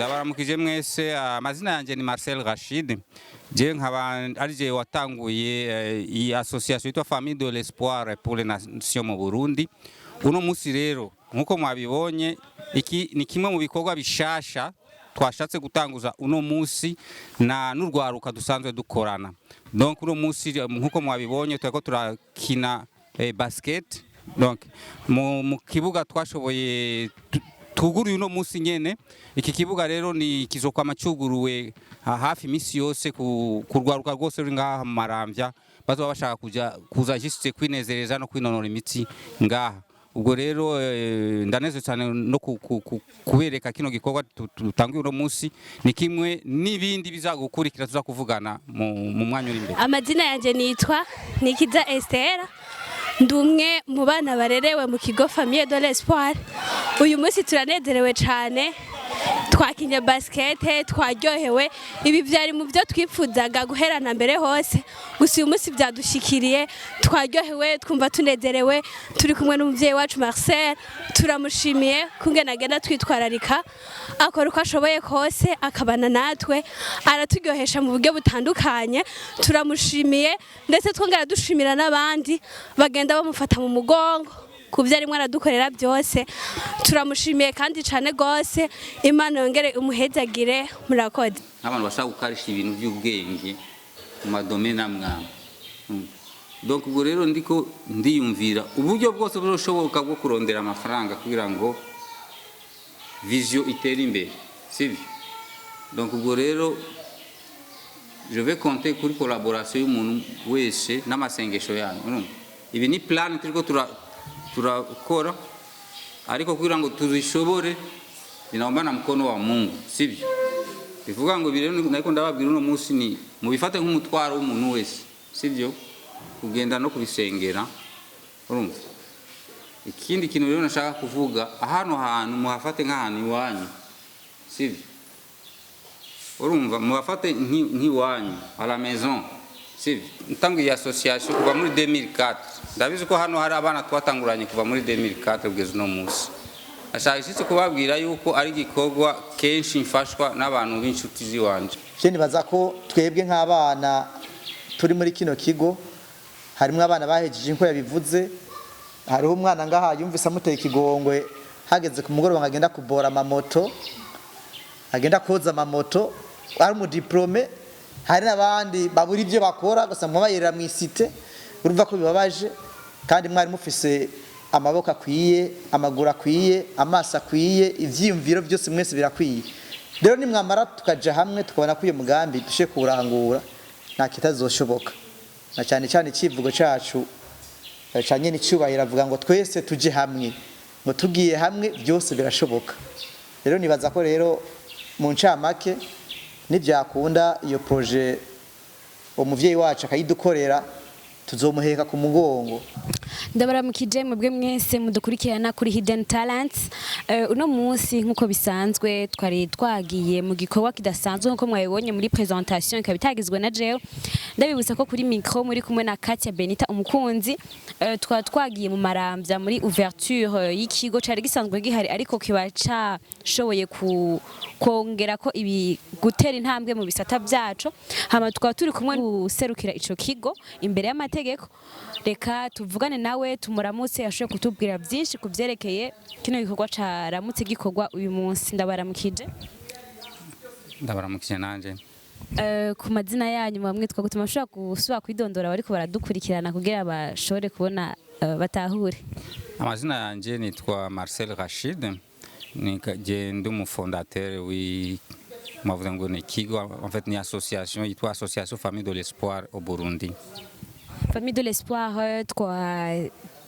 ndabaramukije mwese. Amazina yanjye ni Marcel Rachid. Je nkaba ari je watanguye iyi association yitwa Famille de l'Espoir pour les Nations mu Burundi. Uno musi rero nkuko mwabibonye iki ni kimwe mu bikorwa bishasha twashatse gutanguza uno musi na n'urwaruka dusanzwe dukorana. Donc uno musi nkuko mwabibonye twako turakina basket. Donc mu kibuga twashoboye tuguruye uno musi nyene. Iki kibuga rero ni kizokwama cyuguruwe hafi misi yose kurwaruka rwose ruri ngaha mu Maramvya bazoba bashaka kuza juste kwinezereza no kwinonora imitsi ngaha. Ubwo rero ndaneze cyane no kubereka kino gikorwa tutangiye uno musi ni kimwe n'ibindi bizagukurikira tuza kuvugana mu mwanya uri imbere. Amazina yanje nitwa Nikiza Esther, ndumwe mu bana barerewe mu kigo Famille de l'Espoir. Uyu musi turanezerewe cyane, twakinye basket, twaryohewe. Ibi byari mu byo twifuzaga guherana mbere hose, gusa uyu musi byadushikiriye, twaryohewe, twumva tunezerewe. Turi kumwe n'umuvyeyi wacu Marcel, turamushimiye kungena agenda twitwararika, akora uko ashoboye kose, akabana natwe, araturyohesha mu buryo butandukanye. Turamushimiye ndetse twongera dushimira n'abandi bagenda bamufata mu mugongo kubyo arimo aradukorera byose. Turamushimiye kandi cyane gose, Imana yongere umuhezagire. Murakoze. Abantu bashaka gukarisha ibintu by'ubwenge mu madomene amwamwe. Donc ubwo rero ndiko ndiyumvira uburyo bwose buroshoboka bwo kurondera amafaranga kugira ngo vision itere imbere, sivyo? Donc ubwo rero je vais compter kuri collaboration y'umuntu wese n'amasengesho yanyu. Ibi ni plan turiko turakora, ariko kugira ngo tuzishobore inaomba na mkono wa Mungu, sivyo? Bivuga ngo birero nako ndababwira uno musi ni mubifate nk'umutwaro w'umuntu wese, sivyo? Kugenda no kubisengera. Urumva? Ikindi kintu rero nashaka kuvuga, ahantu muhafate nk'ahantu iwanyu, sivyo? Urumva, muhafate nk'iwanyu à la maison, sivyo? Ntangiye association kuva muri 2004. Ndabizi ko hano hari abana twatanguranye kuva muri 2004 kugeza no musi. Ashaka kubabwira yuko ari gikorwa kenshi mfashwa n'abantu b'inshuti ziwanje. Je nibaza ko twebwe nk'abana turi muri kino kigo harimo abana bahejeje inko yabivuze. Hariho umwana ngaha yumvise amuteye ikigongwe hageze ku mugoroba ngagenda kubora amamoto, agenda koza amamoto, ari mu diplome. Hari n'abandi baburi ibyo bakora gusa mwabayerera mu isite. Urumva ko bibabaje, kandi mwari mufise amaboko akwiye, amaguru akwiye, amaso akwiye, ivyiyumviro byose mwese birakwiye. Rero nimwamara tukaja hamwe tukabona ko uyu mugambi dushe kurangura nta kitazoshoboka. Na cyane cyane ikivugo cacu cyanye n'icubahira avuga ngo twese tuje hamwe, ngo tugiye hamwe byose birashoboka. Rero nibaza ko rero mu ncamake nibyakunda iyo projet umuvyeyi wacu akayidukorera tuzomuheka ku mugongo. Ndabaramukije mwebwe mwese mudukurikirana kuri Hidden Talents. Uno munsi nkuko bisanzwe twari twagiye mu gikorwa kidasanzwe nkuko mwabibonye muri presentation ikabitagizwe na jewe. Ndabibutsa ko kuri micro muri kumwe na Katia Benita umukunzi. Twagiye mu Maramvya muri ouverture y'ikigo cari gisanzwe gihari, ariko kibaca shoboye kongera ko ibi gutera intambwe mu bisata byacu. Hama tukaba turi kumwe guserukira ico kigo imbere y'amategeko. Reka tuvugane nawe tumuramutse yashoye kutubwira byinshi kuvyerekeye kino gikorwa caramutse gikorwa uyu munsi. Ndabaramukije. Ndabaramukije nanje. Ku mazina yanyu bamwe twagutuma ushobora gusubira kwidondora bariko baradukurikirana kugira bashobore kubona batahure. Amazina yanje nitwa Marcel Rachid, ni ndi umufondateur mwavuze ngo ni kigo, en fait ni association yitwa Association Famille de l'Espoir au Burundi. Famille de l'Espoir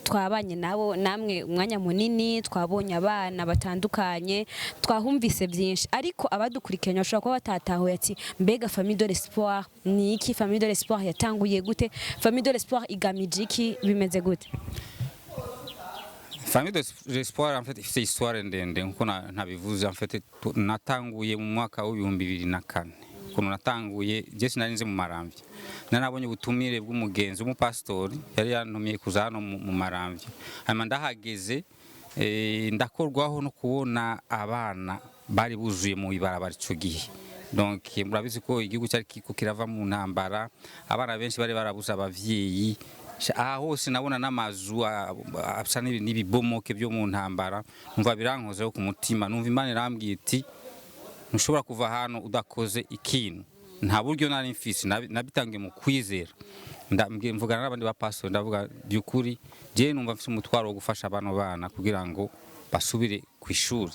twabanye nabo namwe umwanya munini, twabonye abana batandukanye, twahumvise byinshi, ariko abadukurikiranye bashobora kuba batatahuye ati mbega Famille de l'Espoir ni iki, Famille de l'Espoir yatanguye gute, Famille de l'Espoir igamije iki, bimeze gute? Famille de l'Espoir en fait c'est histoire ndende nkuko nabivuze. En fait natanguye mu mwaka wa 2004. Kuno natanguye je sinarinze mu Maramvya, nanabonye ubutumire bw'umugenzi umupastori yari yantumiye kuza hano mu Maramvya. Hanyuma ndahageze ndakorwaho no kubona abana bari buzuye mu ibarabara ico gihe. Donc murabizi ko igihugu cyari kiko kirava mu ntambara, abana benshi bari barabuze abavyeyi, aha hose nabona n'amazu asa n'ibibomoke byo mu ntambara, numva birankozeho ku mutima, numva Imana irambwiye iti ntushobora kuva hano udakoze ikintu. Nta buryo nari mfise, nabitangiye mu kwizera. Mvugana n'abandi ba pastor ndavuga byukuri je numva mfise umutwaro wo gufasha abana bana kugira ngo basubire ku ishuri,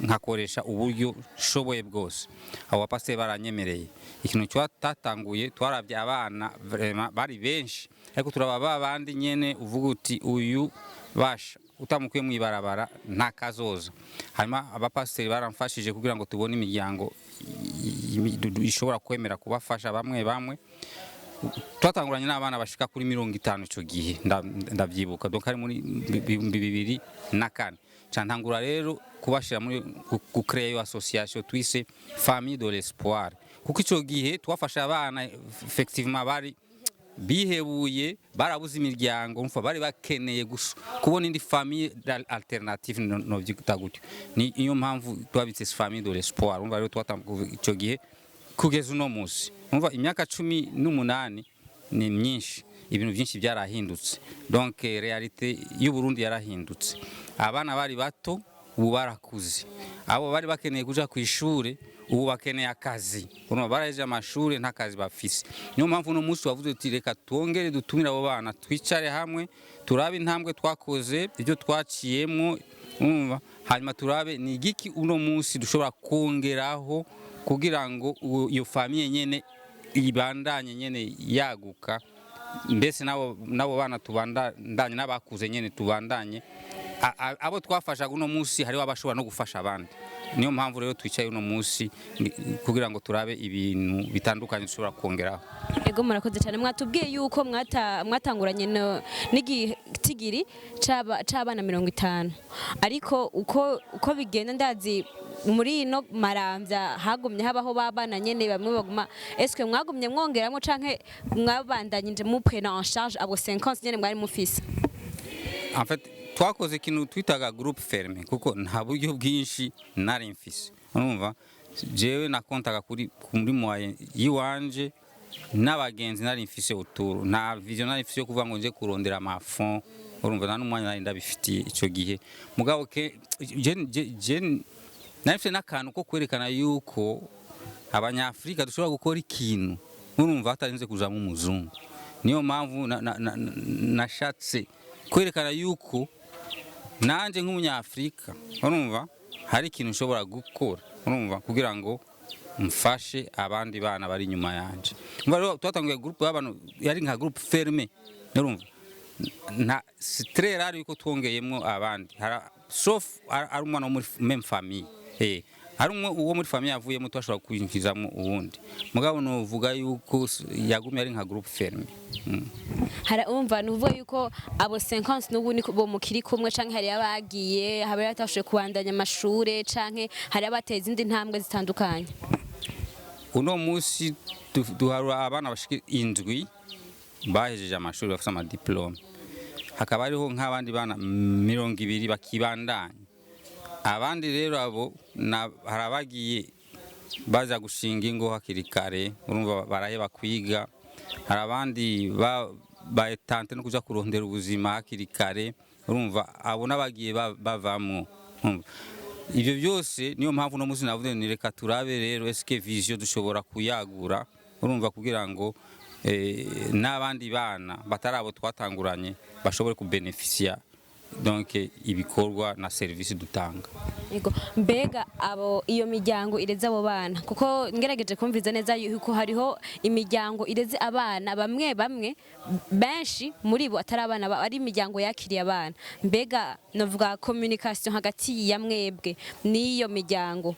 nkakoresha uburyo shoboye bwose. Abo bapasiteri baranyemereye. Ikintu cyatatanguye twarabye abana bari benshi, ariko turaba babandi nyene uvuga uti uyu basha utamukuye mu ibarabara nta kazoza. Hanyuma abapasiteri baramfashije kugira ngo tubone imiryango ishobora kwemera kubafasha bamwe bamwe. Twatanguranye n'abana bashika kuri 50 ico gihe ndavyibuka, donc ari muri 2004 cantangura rero kubashira muri gucreer iyo association twise Famille de l'Espoir, kuko ico gihe twafasha abana effectivement bari bihebuye, barabuze imiryango, umva bari bakeneye kubona indi famille alternative no vyita gutyo. Ni iyo mpamvu twabitse Famille de l'Espoir. Umva rero twatanguye ico gihe kugeza uno munsi. Umva imyaka 18 ni myinshi, ibintu byinshi byarahindutse. Donc realite y'u Burundi yarahindutse. Abana bari bato ubu barakuze, abo bari bakeneye kuja ku ishure ubu bakeneye akazi, urumva baraje amashure nta kazi bafise. Niyo mpamvu no munsi wavuze uti reka twongere dutumira abo bana twicare hamwe turabe intambwe twakoze, ibyo twaciyemo, urumva hanyuma turabe ni igiki uno munsi dushobora kongeraho kugira ngo iyo famille nyene ibandanye nyene yaguka, mbese nabo bana tubandanye n'abakuze nyene tubandanye. Abo twafashaga uno munsi hariho abashobora no gufasha abandi. Niyo mpamvu rero twicaye uno munsi kugira ngo turabe ibintu bitandukanye dushobora kongeraho. Ego murakoze cyane, mwatubwiye yuko mwatanguranye n'igitigiri c'abana 50, ariko uko bigenda ndazi muri no Maramvya hagumye habaho babana nyene bamwe baguma. Est-ce que mwagumye mwongeramo canke mwabandanyije mu prendre en charge abo 50 nyene mwari mufise? En fait twakoze ikintu twitaga groupe fermé, kuko nta buryo bwinshi nari mfise. Urumva jewe nakontaga kuri moyen yiwanje n'abagenzi nari mfise autour, na vision nari mfise yo kuvuga ngo nje kurondera amafond. Urumva nta n'umwanya nari ndabifitiye ico gihe. Mugabo ke je nafise n'akantu ko kwerekana yuko abanyafrika dushobora gukora ikintu, urumva atarinze kuja mu muzungu. Niyo mpamvu nashatse kwerekana yuko nanje nk'umunyafrika, urumva hari ikintu nshobora gukora, urumva kugira ngo mfashe abandi bana bari nyuma yanje. Umva rero twatanguye groupe y'abantu yari nka groupe fermé, urumva na très rare yuko twongeyemo abandi, sauf ari umwana wo muri même famille. Hari uwo muri famille avuyemo twashobora kwinjizamo ubundi, mugabo no vuga yuko yagumye ari nka groupe fermé. Umva nuvuga yuko abo 50 n'ubu ni bo mukiri kumwe canke hari abagiye habe yatashoje kubandanya amashure canke hari abateza indi ntambwe zitandukanye? Uno munsi duharura abana bashika 7 bahejeje amashuri bafite ama diplome, hakaba hariho nk'abandi bana 200 bakibandanya. Abandi rero abo harabagiye baza gushinga ingo hakiri kare, urumva baraheba kwiga. Hari abandi baetante no kuja kurondera ubuzima hakiri kare, urumva abo nabagiye bavamwo. Ivyo byose niyo mpamvu no muzi navuze ni reka turabe rero eske vision dushobora kuyagura, urumva kugira ngo n'abandi bana batarabo twatanguranye bashobore kubeneficia donc ibikorwa na service dutanga. Yego, mbega abo iyo miryango ireze abo bana, kuko ngerageje kumviza neza yuko hariho imiryango ireze abana bamwe benshi muri bo atari abana ari imiryango yakiriye abana. Mbega novuga communication hagati ya mwebwe n'iyo miryango,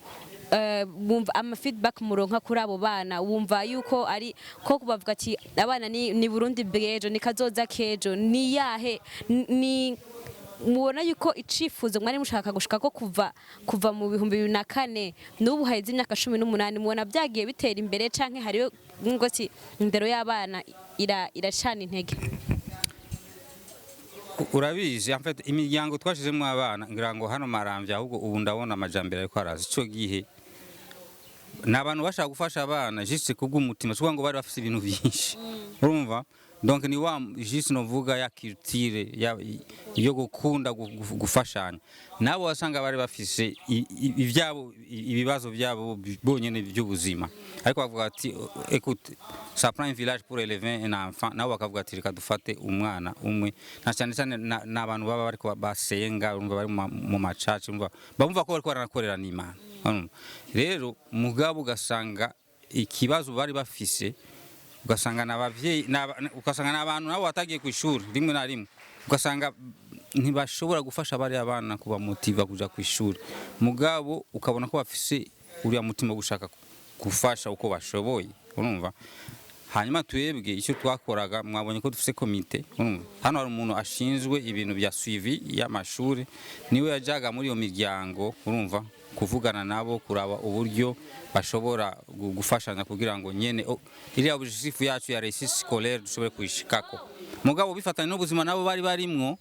bumva ama feedback muronka kuri abo bana, wumva yuko ari ko kubavuga ati abana ni Burundi bwejo, ni kazoza kejo, ni yahe ni mubona yuko icifuzo mwari mushaka gushika ko kuva mu 2004 n'ubu haheze imyaka 18 mubona byagiye bitera imbere canke hariyo ngoti indero y'abana iracana intege? urabizi en fait imiryango twashizemo abana ngira ngo hano Maramvya ahubwo ubu ndabona amajambere ariko araza ico gihe n'abantu bashaka gufasha abana juste kubw'umutima cyo ngo bari bafite ibintu byinshi urumva donc ni wa juste novuga ya culture yo gukunda gufashanya nabo wasanga bari bafise ibyabo ibibazo byabo bonyene by'ubuzima ariko bavuga ati écoute ça prend un village pour élever un enfant nabo bakavuga ati reka dufate umwana umwe na cyane cyane n'abantu baba bariko basenga urumva bari mu macaci urumva bumva ko bariko baranakorera n'Imana rero mugabo ugasanga ikibazo bari bafise ugasanga n'abavyeyi ugasanga n'abantu nabo batagiye ku ishuri rimwe na rimwe ugasanga ntibashobora gufasha bari abana kuba motiva kuja ku ishuri mugabo ukabona ko bafise uriya mutima gushaka gufasha uko bashoboye urumva hanyuma twebwe icyo twakoraga mwabonye ko dufise komite urumva hano hari umuntu ashinzwe ibintu bya suivi y'amashuri niwe yajaga muri iyo miryango urumva kuvugana nabo kuraba uburyo bashobora gufashanya kugira ngo nyene iriya objectif yacu ya réussite scolaire dushobore kuyishikako mugabo bifatanye n'ubuzima nabo bari barimwo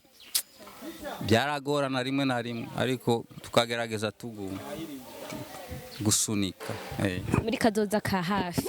byaragorana rimwe na rimwe ariko tukagerageza gusunika muri kazoza ka hafi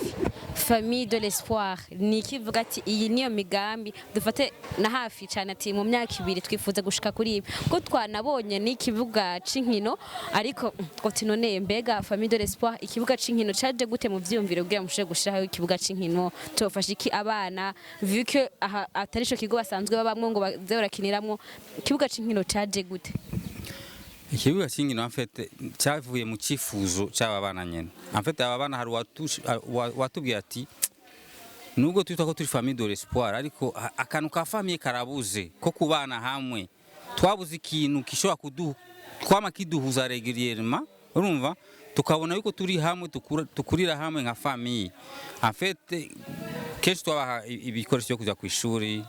famille de l'espoir ni kivuga ati iyi niyo migambi dufate na hafi cyane ati mu myaka 2 twifuza gushika kuri ibi ko twanabonye ni kivuga cinkino ariko ati none mbega famille de l'espoir ikibuga cinkino caje gute mu vyumviro bwira mushe gushiraho ikibuga cinkino tofasha iki abana vu que atari cyo kigo basanzwe babamwe ngo baze barakiniramwo ikibuga cinkino caje gute ikibuga cy'inkino en fait cyavuye mu cyifuzo cy'aba bana nyene en fait aba bana hari watubwiye ati nubwo twita ko turi famille de l'espoir ariko akantu ka famille karabuze ko kubana hamwe twabuze ikintu kishobora twama kiduhuza régulièrement urumva tukabona yuko turi hamwe tukurira hamwe nka famille en fait kenshi twabaha ibikoresho byo kuja ku ishuri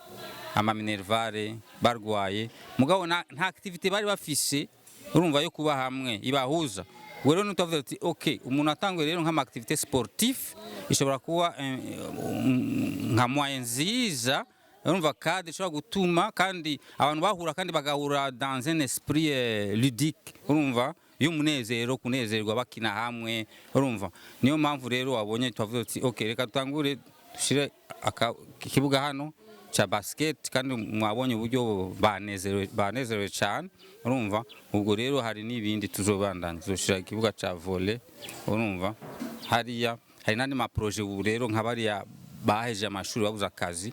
ama minervare barwaye mugabo nta activité bari bafise urumva yo kuba hamwe ibahuza rero nutavuze ati okay umuntu atangwe rero nk'ama activité sportif ishobora kuba nka moyen nziza urumva kandi ishobora gutuma kandi abantu bahura kandi bagahura dans un esprit ludique urumva y'umunezero kunezerwa bakina hamwe urumva niyo mpamvu rero wabonye twavuze ati okay reka tutangure dushire ikibuga hano cha basket kandi mwabonye uburyo banezerewe cyane urumva ubwo rero hari n'ibindi tuzobandanya tuzoshira ikibuga cha volley urumva hari nandi ma projet ubu rero nk'abariya baheje amashuri babuza akazi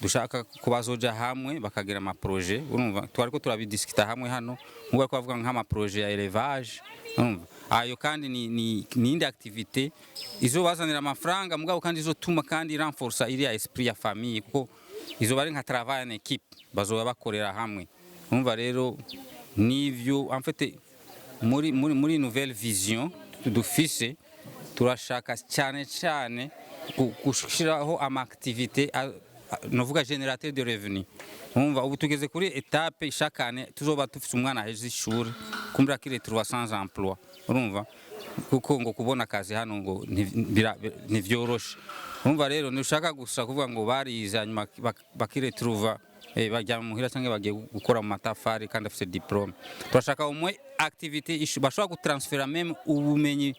dushaka kubazoja hamwe bakagira ama projet urumva twariko turabidiskita hamwe hano nk'uko bavuga nk'ama projet ya élevage urumva ayo kandi ni indi activité izo bazanira amafaranga mugabo kandi izo tuma kandi renforcer iriya esprit ya famille kuko izo bari nka travail en équipe bazoba bakorera hamwe urumva rero nivyo en fait muri nouvelle vision dufise turashaka cyane gushiraho ama activité novuga générateur de revenus umva ubu tugeze kuri étape ishakane tuzoba tufise umwana heze ishuri kumbira kire 300 emploi urumva kuko ngo kubona akazi hano ngo ntivyoroshe urumva rero nishaka gusa kuvuga ngo bariza nyuma bakire truva bajya muhira cyangwa bagiye gukora mu matafari kandi afite diplome turashaka umwe activité bashobora gutransfera même ubumenyi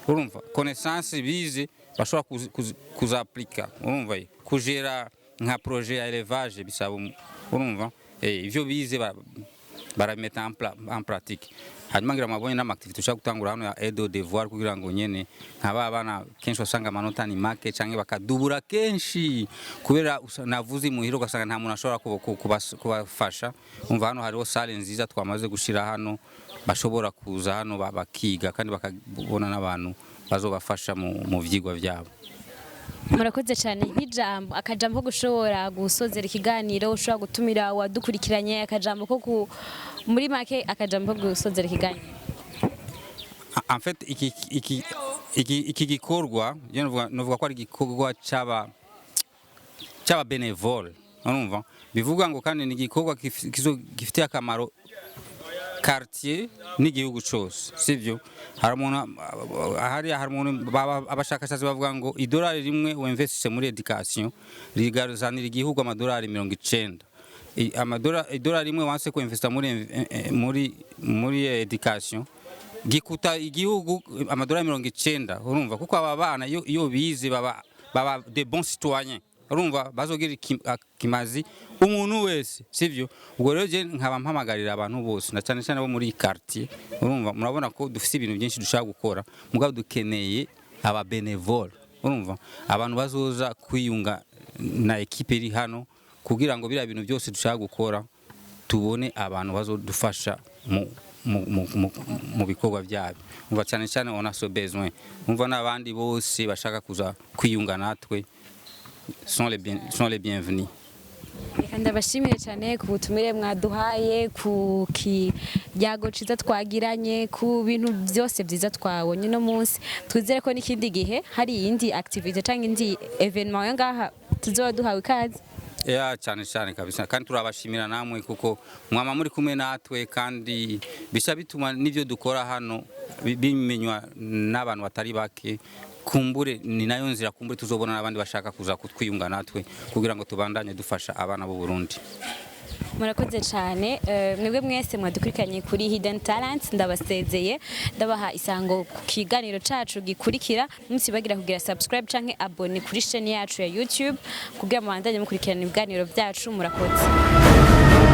urumva connaissance bize bashobora kuzaplika urumva kugera nka projet ya élevage bisaba urumva ivyo bize barameta en pratique hanyuma ngira mabonye n'amaactivité ushaka gutangura hano ya aide au devoir kugira ngo nyene nk'aba bana kenshi usanga amanota ni make canke bakadubura kenshi kubera navuze muhiro ugasanga nta muntu ashobora kubafasha umva hano hariho salle nziza twamaze gushira hano bashobora kuza hano bakiga kandi bakabona n'abantu bazobafasha mu vyigwa vyabo. Murakoze cyane nk'ijambo akajambo ko gushobora gusozera ikiganiro ushobora gutumira wadukurikiranye akajambo ko muri make akajambo ko gusozera ikiganiro. En fait iki gikorwa novuga ko ari gikorwa cyaba bénévole urumva bivuga ngo kandi ni gikorwa gifite akamaro quartier n'igihugu cyose sivyo hari umuntu abashakashatsi bavuga ngo idolari rimwe uinvestise muri education rigazanira igihugu amadolari 90 idolari rimwe wanse ko investa muri education gikuta igihugu amadolari 90 urumva kuko aba bana iyo bize baba de bons citoyens urumva bazogira kimazi umuntu wese sivyo ubwo rero je nkaba mpamagarira abantu bose na cyane cyane bo muri quartier urumva murabona ko dufite ibintu byinshi dushaka gukora mugabo dukeneye aba bénévole urumva abantu bazoza kwiyunga na equipe iri hano kugira ngo bira bintu byose dushaka gukora tubone abantu bazodufasha mu bikorwa byabo umva cyane cyane on a ce besoin umva n'abandi bose bashaka kuza kwiyunga natwe sont les bienvenus. Reka ndabashimire cyane ku butumire mwaduhaye ku kiyago ciza twagiranye ku bintu byose byiza twabonye no munsi twizere ko n'ikindi gihe hari iyindi activity cyangwa indi evenement ngaha tuzoba duhawe ikaze. Ya cyane kabisa kandi turabashimira namwe kuko mwama muri kumwe natwe kandi bisha bituma n'ivyo dukora hano bimenywa n'abantu batari bake kumbure ni nayo nzira kumbure tuzobona n'abandi bashaka kuza kutwiyunga natwe kugira ngo tubandanye dufasha abana b'u Burundi. Murakoze cyane mwebwe mwese mwadukurikiranye kuri Hidden Talents ndabasezeye ndabaha isango ku kiganiro cacu gikurikira munsi bagira kugira subscribe canke abone kuri chaîne yacu ya YouTube kugira mu bandanye mukurikirana ibiganiro byacu murakoze.